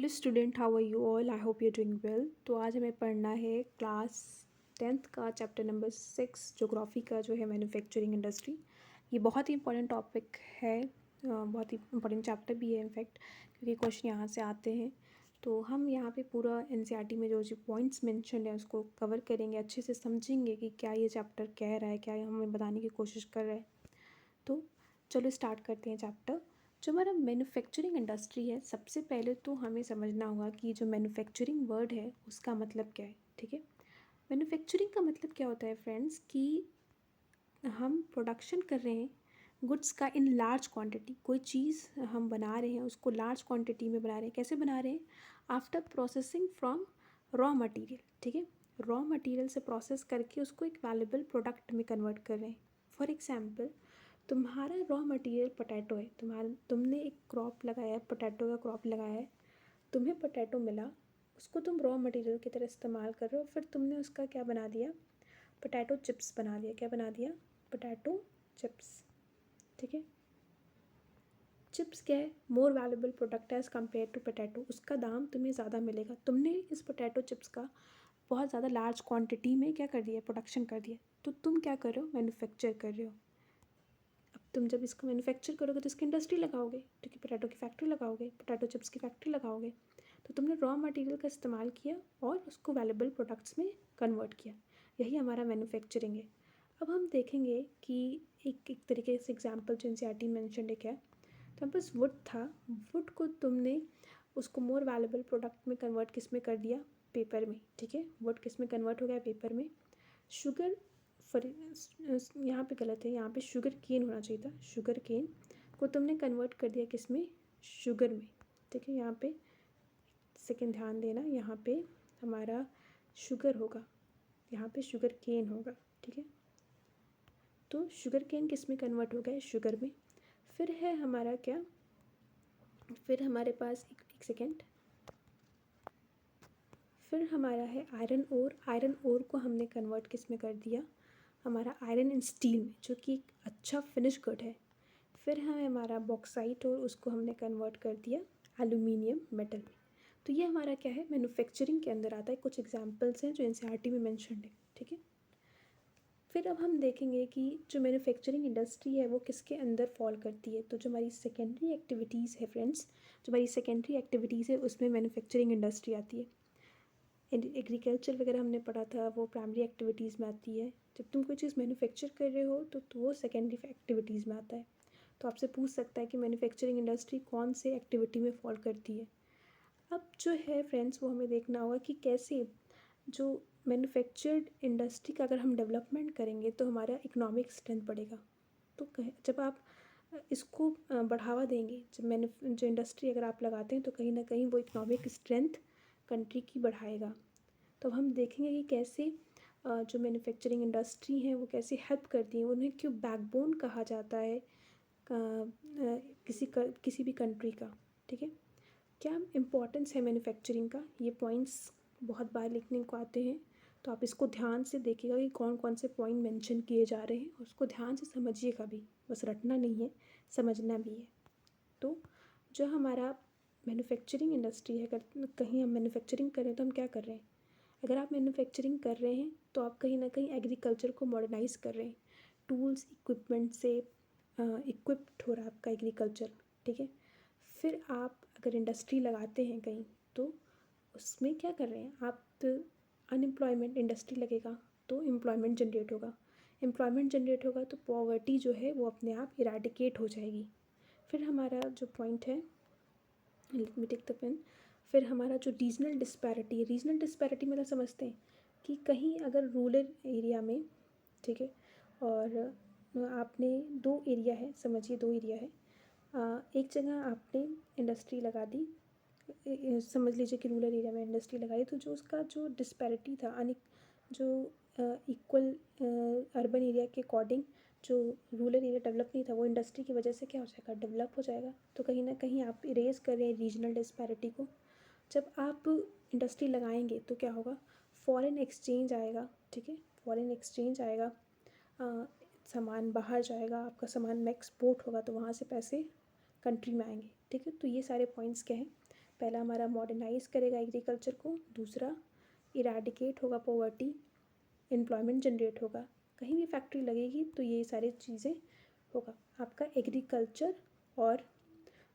Hello student, how are you all? I hope you doing well. तो आज हमें पढ़ना है क्लास 10th का चैप्टर नंबर 6 जोग्राफ़ी का, जो है मैन्युफैक्चरिंग इंडस्ट्री। ये बहुत ही इंपॉर्टेंट टॉपिक है, बहुत ही इंपॉर्टेंट चैप्टर भी है इनफैक्ट, क्योंकि क्वेश्चन यहाँ से आते हैं। तो हम यहाँ पे पूरा एनसीईआरटी में जो जो पॉइंट्स मेंशन है उसको कवर करेंगे, अच्छे से समझेंगे कि क्या ये चैप्टर कह रहा है, क्या ये हमें बताने की कोशिश कर रहा है। तो चलो स्टार्ट करते हैं चैप्टर। जो हमारा मैन्युफैक्चरिंग इंडस्ट्री है, सबसे पहले तो हमें समझना होगा कि जो मैन्युफैक्चरिंग वर्ड है उसका मतलब क्या है। ठीक है, मैन्युफैक्चरिंग का मतलब क्या होता है फ्रेंड्स, कि हम प्रोडक्शन कर रहे हैं गुड्स का इन लार्ज क्वांटिटी। कोई चीज़ हम बना रहे हैं, उसको लार्ज क्वांटिटी में बना रहे हैं। कैसे बना रहे हैं? After processing from raw material. ठीक है, रॉ मटेरियल से प्रोसेस करके उसको एक वैल्यूएबल प्रोडक्ट में कन्वर्ट कर रहे हैं। फॉर एग्जांपल, तुम्हारा रॉ मटेरियल पोटैटो है, तुमने एक क्रॉप लगाया है, पोटैटो का क्रॉप लगाया है, तुम्हें पोटैटो मिला, उसको तुम रॉ मटेरियल की तरह इस्तेमाल कर रहे हो, फिर तुमने उसका क्या बना दिया? पोटैटो चिप्स बना दिया। क्या बना दिया? Potato chips. ठीक है, चिप्स क्या है? More valuable product as compare to potato. उसका दाम तुम्हें ज़्यादा मिलेगा। तुमने इस पोटैटो चिप्स का बहुत ज़्यादा लार्ज क्वांटिटी में क्या कर दिया? प्रोडक्शन कर दिया। तो तुम क्या कर रहे हो? मैन्युफैक्चर कर रहे हो। अब तुम जब इसको मैन्युफैक्चर करोगे तो इसकी इंडस्ट्री लगाओगे, ठीक है, पोटैटो की फैक्ट्री लगाओगे, पोटैटो चिप्स की फैक्ट्री लगाओगे। तो तुमने रॉ मटेरियल का इस्तेमाल किया और उसको वैल्यूएबल प्रोडक्ट्स में कन्वर्ट किया। यही हमारा मैन्युफैक्चरिंग है। अब हम देखेंगे कि एक तरीके से एग्जाम्पल जो एनसीईआरटी मेंशन्ड है क्या। तो हमारे पास वुड था, वुड को तुमने उसको मोर वैल्यूएबल प्रोडक्ट में कन्वर्ट किस में कर दिया? पेपर में। ठीक है, वुड किस में कन्वर्ट हो गया? पेपर में। शुगर, फॉर यहाँ पे गलत है, यहाँ पे शुगर केन होना चाहिए था। शुगर केन को तुमने कन्वर्ट कर दिया किस में? शुगर में। ठीक है, यहाँ पे सेकंड ध्यान देना, यहाँ पे हमारा शुगर होगा, यहाँ पे शुगर केन होगा। ठीक है, तो शुगर केन किस में कन्वर्ट हो गया? शुगर में। फिर है हमारा क्या? फिर हमारे पास एक सेकेंड, फिर हमारा है आयरन ओर। आयरन ओर को हमने कन्वर्ट किस में कर दिया? हमारा आयरन इन स्टील में, जो कि एक अच्छा फिनिश गुड है। फिर है हमारा बॉक्साइट और उसको हमने कन्वर्ट कर दिया एल्यूमिनियम मेटल में। तो ये हमारा क्या है? मैन्युफैक्चरिंग के अंदर आता है। कुछ एग्जांपल्स हैं जो एनसीईआरटी में मेंशन्ड है। ठीक है, फिर अब हम देखेंगे कि जो मैन्युफैक्चरिंग इंडस्ट्री है वो किसके अंदर फॉल करती है। तो जो हमारी सेकेंडरी एक्टिविटीज़ है फ्रेंड्स, जो हमारी सेकेंडरी एक्टिविटीज़ है उसमें मैन्युफैक्चरिंग इंडस्ट्री आती है। एग्रीकल्चर वगैरह हमने पढ़ा था, वो प्राइमरी एक्टिविटीज़ में आती है। जब तुम कोई चीज़ मैन्युफैक्चर कर रहे हो तो वो सेकेंडरी एक्टिविटीज़ में आता है। तो आपसे पूछ सकता है कि मैन्युफैक्चरिंग इंडस्ट्री कौन से एक्टिविटी में फॉल करती है। अब जो है फ्रेंड्स, वो हमें देखना होगा कि कैसे जो मैन्युफैक्चर्ड इंडस्ट्री का अगर हम डेवलपमेंट करेंगे तो हमारा इकोनॉमिक स्ट्रेंथ बढ़ेगा। तो जब आप इसको बढ़ावा देंगे, जो इंडस्ट्री अगर आप लगाते हैं तो कहीं ना कहीं वो इकोनॉमिक स्ट्रेंथ कंट्री की बढ़ाएगा। तो अब हम देखेंगे कि कैसे जो मैन्युफैक्चरिंग इंडस्ट्री हैं वो कैसे हेल्प करती हैं। उन्हें क्यों बैकबोन कहा जाता है किसी भी कंट्री का। ठीक है, क्या इम्पोर्टेंस है मैन्युफैक्चरिंग का, ये पॉइंट्स बहुत बार लिखने को आते हैं। तो आप इसको ध्यान से देखिएगा कि कौन कौन से पॉइंट मेंशन किए जा रहे हैं और उसको ध्यान से समझिएगा भी, बस रटना नहीं है, समझना भी है। तो जो हमारा मैन्युफैक्चरिंग इंडस्ट्री है, अगर कहीं हम मैन्युफैक्चरिंग करें तो हम क्या कर रहे हैं? अगर आप मैन्युफैक्चरिंग कर रहे हैं तो आप कहीं ना कहीं एग्रीकल्चर को मॉडर्नाइज कर रहे हैं। टूल्स इक्विपमेंट से इक्विप्ड हो रहा है आपका एग्रीकल्चर। ठीक है, फिर आप अगर इंडस्ट्री लगाते हैं कहीं तो उसमें क्या कर रहे हैं आप? अनएम्प्लॉयमेंट, इंडस्ट्री लगेगा तो एम्प्लॉयमेंट जनरेट होगा, एम्प्लॉयमेंट जनरेट होगा तो पॉवर्टी जो है वो अपने आप इराडिकेट हो जाएगी। फिर हमारा जो पॉइंट है, let me take the pen, फिर हमारा जो रीजनल डिस्पैरिटी है, रीजनल डिस्पैरिटी मतलब समझते हैं कि कहीं अगर रूरल एरिया में, ठीक है, और आपने दो एरिया है, समझिए दो एरिया है, एक जगह आपने इंडस्ट्री लगा दी, समझ लीजिए कि रूरल एरिया में इंडस्ट्री लगाई, तो जो उसका जो डिस्पैरिटी था, जो इक्वल अर्बन एरिया के अकॉर्डिंग जो रूरल एरिया डेवलप नहीं था, वो इंडस्ट्री की वजह से क्या हो जाएगा? डेवलप हो जाएगा। तो कहीं ना कहीं आप इरेज कर रहे हैं रीजनल डिस्पैरिटी को। जब आप इंडस्ट्री लगाएंगे तो क्या होगा? फॉरेन एक्सचेंज आएगा। ठीक है, फॉरेन एक्सचेंज आएगा, सामान बाहर जाएगा, आपका सामान में एक्सपोर्ट होगा तो वहाँ से पैसे कंट्री में आएंगे। ठीक है, तो ये सारे पॉइंट्स क्या हैं? पहला हमारा मॉडर्नाइज करेगा एग्रीकल्चर को, दूसरा इराडिकेट होगा पॉवर्टी, एम्प्लॉयमेंट जनरेट होगा, कहीं भी फैक्ट्री लगेगी तो ये सारी चीज़ें होगा। आपका एग्रीकल्चर और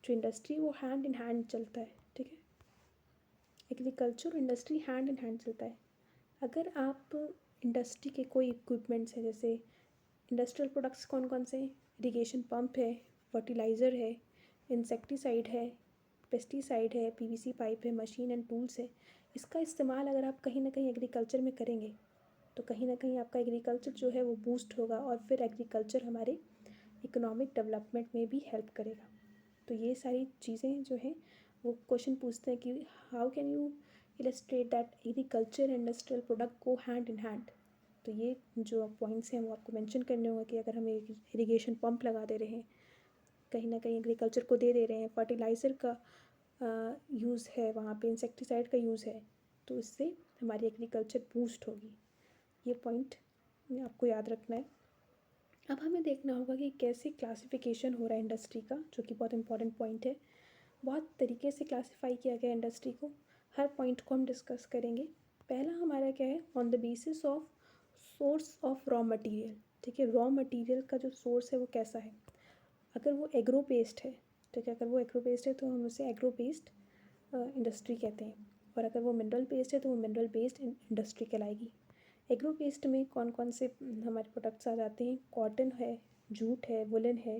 जो इंडस्ट्री वो हैंड इन हैंड चलता है, ठीक है। एग्रीकल्चर और इंडस्ट्री हैंड इन हैंड चलता है। अगर आप इंडस्ट्री के कोई इक्विपमेंट्स हैं, जैसे इंडस्ट्रियल प्रोडक्ट्स कौन कौन से, इरिगेशन पंप है, फर्टिलाइज़र है, इंसेक्टिसाइड है, पेस्टिसाइड है, पीवीसी पाइप है, मशीन एंड टूल्स है, इसका इस्तेमाल अगर आप कहीं ना कहीं एग्रीकल्चर में करेंगे तो कहीं ना कहीं आपका एग्रीकल्चर जो है वो बूस्ट होगा और फिर एग्रीकल्चर हमारे इकोनॉमिक डेवलपमेंट में भी हेल्प करेगा। तो ये सारी चीज़ें जो हैं वो क्वेश्चन पूछते हैं कि how can you illustrate that agriculture and industrial product को हैंड इन हैंड। तो ये जो पॉइंट्स हैं वो आपको मेंशन करने होंगे कि अगर हम इरिगेशन पंप लगा दे रहे हैं, कहीं ना कहीं एग्रीकल्चर को दे रहे हैं, फर्टिलाइज़र का यूज़ है, वहाँ पे इंसेक्टिसाइड का यूज़ है, तो इससे हमारी एग्रीकल्चर बूस्ट होगी। ये पॉइंट आपको याद रखना है। अब हमें देखना होगा कि कैसे क्लासिफिकेशन हो रहा है इंडस्ट्री का, जो कि बहुत इंपॉर्टेंट पॉइंट है। बहुत तरीके से क्लासिफाई किया गया इंडस्ट्री को, हर पॉइंट को हम डिस्कस करेंगे। पहला हमारा क्या है, on the basis of source of raw material, ठीक है। रॉ मटेरियल का जो सोर्स है वो कैसा है, अगर वो एग्रो बेस्ड है, ठीक है, अगर वो एग्रो बेस्ड है तो हम उसे एग्रो बेस्ड इंडस्ट्री कहते हैं, और अगर वो मिनरल बेस्ड है तो वो मिनरल बेस्ड इंडस्ट्री कहलाएगी। एग्रो बेस्ड में कौन कौन से हमारे प्रोडक्ट्स आ जाते हैं, कॉटन है, जूट है, वुलन है,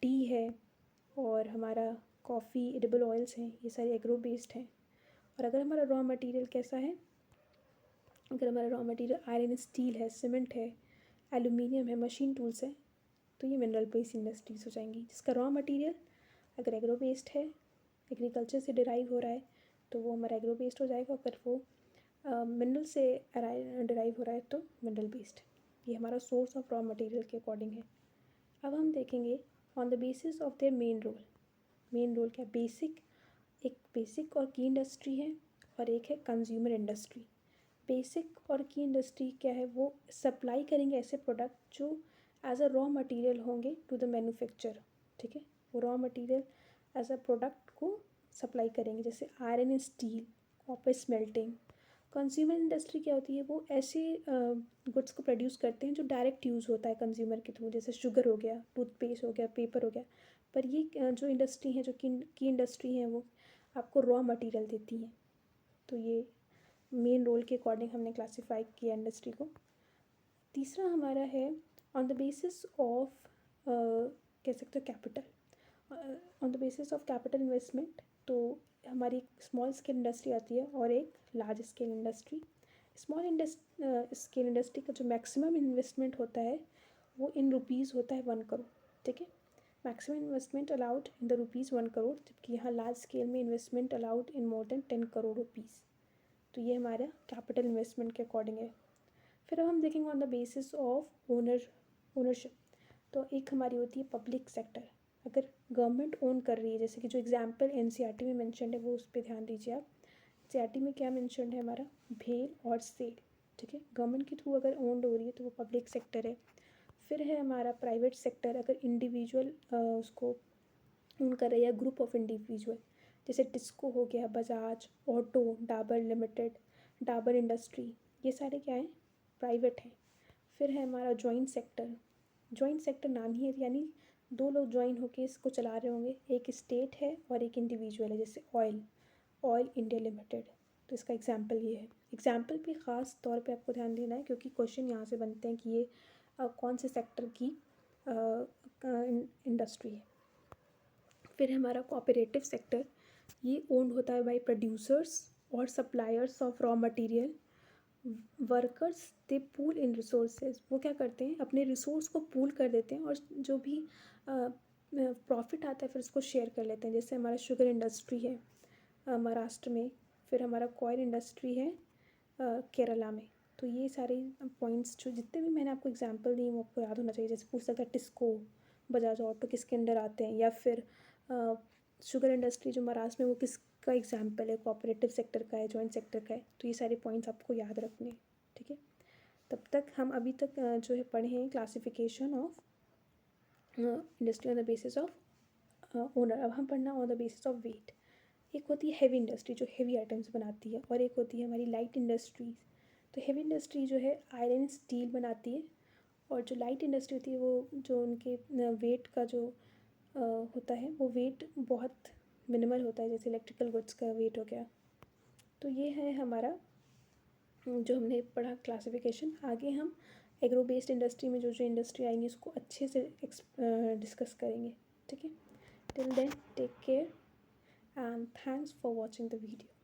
टी है, और हमारा कॉफ़ी, एडिबल ऑयल्स हैं, ये सारे एग्रो बेस्ड हैं। और अगर हमारा रॉ मटेरियल कैसा है, अगर हमारा रॉ मटेरियल आयरन स्टील है, सीमेंट है, एल्यूमिनियम है, मशीन टूल्स है, तो ये मिनरल बेस्ड इंडस्ट्रीज हो जाएंगी। जिसका रॉ मटेरियल अगर एग्रो बेस्ड है, एग्रीकल्चर से डिराइव हो रहा है, तो वो हमारा एग्रो बेस्ड हो जाएगा। अगर वो मिनरल से डिराइव हो रहा है तो मिनरल बेस्ड। ये हमारा सोर्स ऑफ रॉ मटेरियल के अकॉर्डिंग है। अब हम देखेंगे on the basis of their main role. Main role क्या, बेसिक, एक बेसिक और की इंडस्ट्री है और एक है कंज्यूमर इंडस्ट्री। बेसिक और की इंडस्ट्री क्या है, वो सप्लाई करेंगे ऐसे प्रोडक्ट जो एज अ रॉ मटेरियल होंगे टू द मैन्युफैक्चर, ठीक है। वो raw material as a product को सप्लाई करेंगे, जैसे iron and steel, copper smelting. Consumer industry क्या होती है, वो ऐसे गुड्स को प्रोड्यूस करते हैं जो डायरेक्ट यूज़ होता है कंज्यूमर के थ्रू, जैसे शुगर हो गया, टूथपेस्ट हो गया, पेपर हो गया। पर ये जो इंडस्ट्री है, जो की इंडस्ट्री है, वो आपको रॉ मटेरियल देती हैं। तो ये मेन रोल के अकॉर्डिंग हमने क्लासीफाई किया इंडस्ट्री को। तीसरा हमारा है ऑन द बेसिस ऑफ कह सकते हो capital, on the basis of capital investment. तो हमारी एक स्मॉल स्केल इंडस्ट्री आती है और एक large scale industry. Small scale industry का जो मैक्सिमम इन्वेस्टमेंट होता है वो इन रुपीज़ होता है 1 करोड़, ठीक है। Maximum investment allowed in the rupees 1 crore, जबकि यहाँ लार्ज स्केल में investment allowed in more than 10 crore rupees. तो ये हमारा कैपिटल इन्वेस्टमेंट के अकॉर्डिंग है। फिर अब हम देखेंगे on the basis of ownership. तो एक हमारी होती है पब्लिक सेक्टर, अगर गवर्नमेंट ओन कर रही है, जैसे कि जो एग्जाम्पल एनसीईआरटी में मेंशन्ड है वो उस पर ध्यान दीजिए आप। एनसीईआरटी में क्या मेंशन्ड है हमारा, भेल और सेल, ठीक है। गवर्नमेंट के थ्रू अगर ओन्ड हो रही है तो वो पब्लिक सेक्टर है। फिर है हमारा प्राइवेट सेक्टर, अगर इंडिविजुअल उसको ओन कर रहा है या ग्रुप ऑफ इंडिविजुअल, जैसे टिस्को हो गया, Bajaj auto, Dabur limited, Dabur industry, ये सारे क्या हैं, प्राइवेट हैं। फिर है हमारा जॉइंट सेक्टर। जॉइंट सेक्टर नाम ही है, यानी दो लोग ज्वाइन होकर इसको चला रहे होंगे, एक स्टेट है और एक इंडिविजुअल है, जैसे ऑयल, ऑयल इंडिया लिमिटेड। तो इसका एग्जाम्पल ये है। एग्जाम्पल पे ख़ास तौर पे आपको ध्यान देना है, क्योंकि क्वेश्चन यहाँ से बनते हैं कि ये कौन से सेक्टर की इंडस्ट्री है। फिर हमारा कोऑपरेटिव सेक्टर, ये ओन्ड होता है बाय प्रोड्यूसर्स और suppliers of raw material. Workers they pool in resources, वो क्या करते हैं, अपने रिसोर्स को पूल कर देते हैं और जो भी प्रॉफिट आता है फिर उसको शेयर कर लेते हैं। जैसे हमारा शुगर इंडस्ट्री है महाराष्ट्र में, फिर हमारा कॉयल इंडस्ट्री है केरला में। तो ये सारे पॉइंट्स जो जितने भी मैंने आपको एग्जांपल दिए वो आपको याद होना चाहिए। जैसे पूछ सकता है टिस्को, बजाज ऑटो किसके अंडर आते हैं, या फिर शुगर इंडस्ट्री जो महाराष्ट्र में वो किसका एग्जाम्पल है, कोऑपरेटिव सेक्टर का है, जॉइंट सेक्टर का है। तो ये सारे पॉइंट्स आपको याद रखने हैं, ठीक है। तब तक हम अभी तक जो है पढ़े हैं classification of industry on the basis of owner. अब हम पढ़ना on the basis of weight. एक होती है हैवी इंडस्ट्री जो हैवी आइटम्स बनाती है, और एक होती है हमारी लाइट इंडस्ट्रीज। तो हैवी इंडस्ट्री जो है आयरन स्टील बनाती है, और जो लाइट इंडस्ट्री होती है वो जो उनके वेट का जो होता है वो वेट बहुत मिनिमल होता है, जैसे इलेक्ट्रिकल गुड्स का वेट हो गया। तो ये है हमारा जो हमने पढ़ा क्लासिफिकेशन। आगे हम एग्रो बेस्ड इंडस्ट्री में जो जो इंडस्ट्री आएंगी उसको अच्छे से डिस्कस करेंगे, ठीक है। Till then take care and thanks for watching the video.